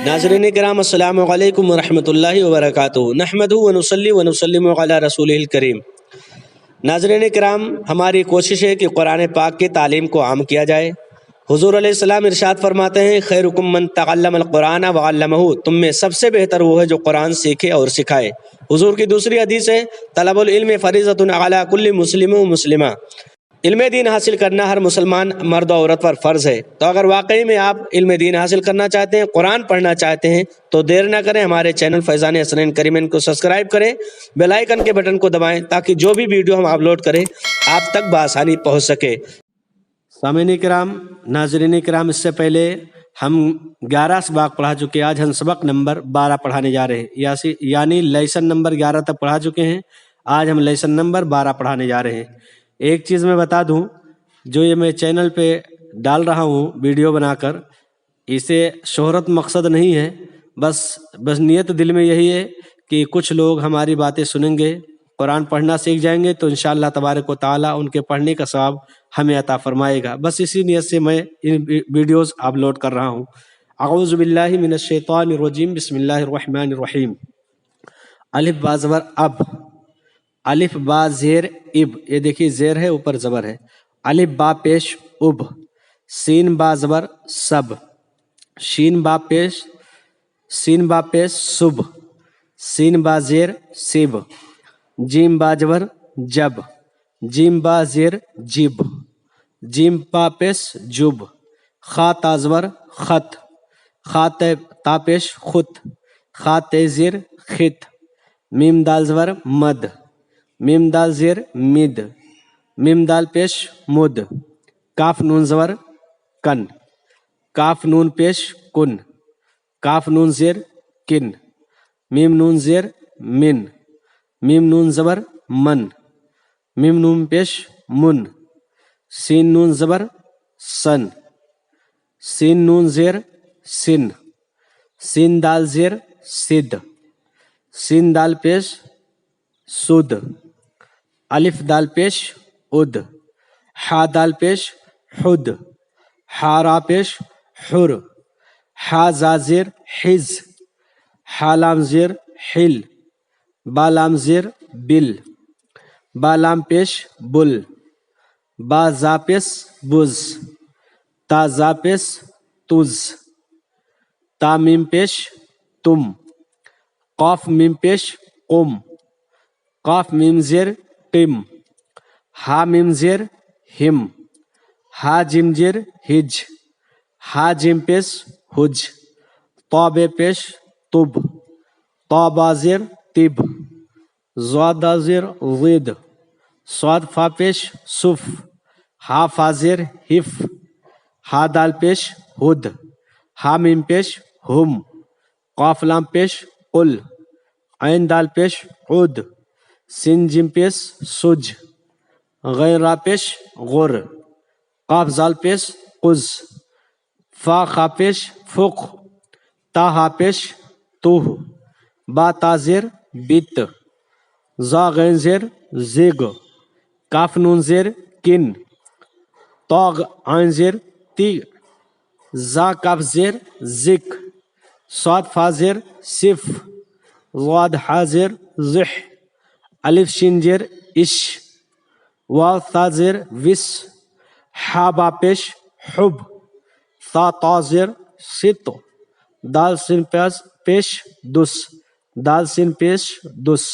ناظرین کرام السلام علیکم ورحمۃ اللہ وبرکاتہ، نحمدہ ونصلی ونسلم علی رسول الکریم۔ ناظرین کرام، ہماری کوشش ہے کہ قرآن پاک کی تعلیم کو عام کیا جائے۔ حضور علیہ السلام ارشاد فرماتے ہیں، خیرکم من تعلم القرآن وعلمہ، تم میں سب سے بہتر وہ ہے جو قرآن سیکھے اور سکھائے۔ حضور کی دوسری حدیث ہے، طلب العلم فریضۃ علی کل مسلم و مسلمہ، علم دین حاصل کرنا ہر مسلمان مرد و عورت پر فرض ہے۔ تو اگر واقعی میں آپ علم دین حاصل کرنا چاہتے ہیں، قرآن پڑھنا چاہتے ہیں، تو دیر نہ کریں، ہمارے چینل فیضان یسرین کریمین کو سبسکرائب کریں، بیل آئیکن کے بٹن کو دبائیں تاکہ جو بھی ویڈیو ہم اپلوڈ کریں آپ تک بآسانی پہنچ سکے۔ سامعین کرام، ناظرین کرام، اس سے پہلے ہم 11 سباق پڑھا چکے، آج ہم سبق نمبر 12 پڑھانے جا رہے ہیں، یعنی لیسن نمبر 11 تک پڑھا چکے ہیں، آج ہم لیسن نمبر 12 پڑھانے جا رہے ہیں۔ ایک چیز میں بتا دوں، جو یہ میں چینل پہ ڈال رہا ہوں ویڈیو بنا کر، اسے شہرت مقصد نہیں ہے، بس نیت دل میں یہی ہے کہ کچھ لوگ ہماری باتیں سنیں گے، قرآن پڑھنا سیکھ جائیں گے، تو انشاءاللہ تبارک و تعالیٰ ان کے پڑھنے کا ثواب ہمیں عطا فرمائے گا۔ بس اسی نیت سے میں ان ویڈیوز اپلوڈ کر رہا ہوں۔ اعوذ باللہ من الشیطان الرجیم، بسم اللہ الرحمن الرحیم۔ الف با زبر اب، الف با زیر اب، یہ دیکھیے زیر ہے اوپر زبر ہے، الف با پیش اب، سین با زبر سب، شین با پیش صب، سین با زیر سب، جیم با جبر جب، جیم با زیر جب، جیم با پیش جب، خا تا زبر خط، خا تا پیش خط، خا تے زیر خط، میم دال زبر مد، میم دال زیر مد، میم دال پیش مد، کاف نون زبر کن، کاف نون پیش کن، کاف نون زیر کن، میم نون زیر من، میم نون زبر من، میم نون پیش من، سین نون زبر سن، سین نون زیر سن، سین دال زیر سد، سین دال پیش سد، الف دال پیش اد، حا دال پیش حد، حا را پیش حر، حا زا زیر حز، حا لام زیر حل، با لام زیر بل، با لام پیش بل، با زا پیش بز، تا زا پیش تز، تا میم پیش تم، قاف میم پیش قم، قاف میم زیر قم، ہا میم زیر ہم، ہا جیم زیر ہج، ہا جیم پیش حج، طا بے پیش طب، طا با زیر طب، زا دا زیر ضد، صاد فا پیش صف، ہا فا زیر حف، ہا دال پیش ہد، ہا میم پیش ہم، قاف لام پیش قل، عین دال پیش عد، سین جیم پیش سج، غین را پیش غر، قاف زال پیش قز، فا خا پیش فق، تا ہا پیش توہ، با تا زیر بیت، زا غین زیر زگ، کاف نون زیر کن، تا عین زیر تی، زا کاف زیر زک، صاد فا زیر صف، ضاد حا زیر زح، الف شین زیر اش، واو تا زیر وس، حا با پیش حب، تا تا زیر ست، دال سین پیش دس، دال سین پیش دس۔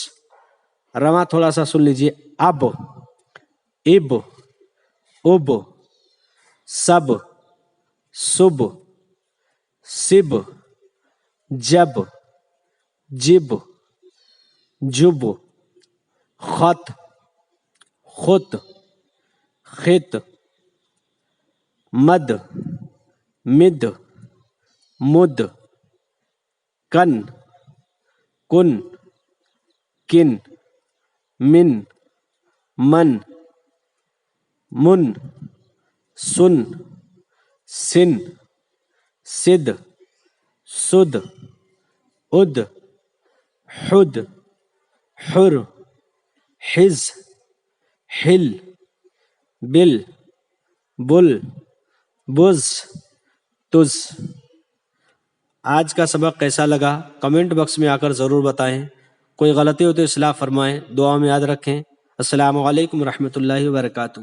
رواں تھوڑا سا سن لیجیے، اب، اب، اب، سب، صب، سب، جب، جب، جب، خط، خط، خط، مد، مد، مد، کن، کن، کن، من، من، من، سن، سن، سد، سد، اد، حد، حر، حز، حل، بل، بل، بز، تز۔ آج کا سبق کیسا لگا کمنٹ باکس میں آ کر ضرور بتائیں، کوئی غلطی ہو تو اصلاح فرمائیں، دعا میں یاد رکھیں۔ السلام علیکم ورحمۃ اللہ وبرکاتہ۔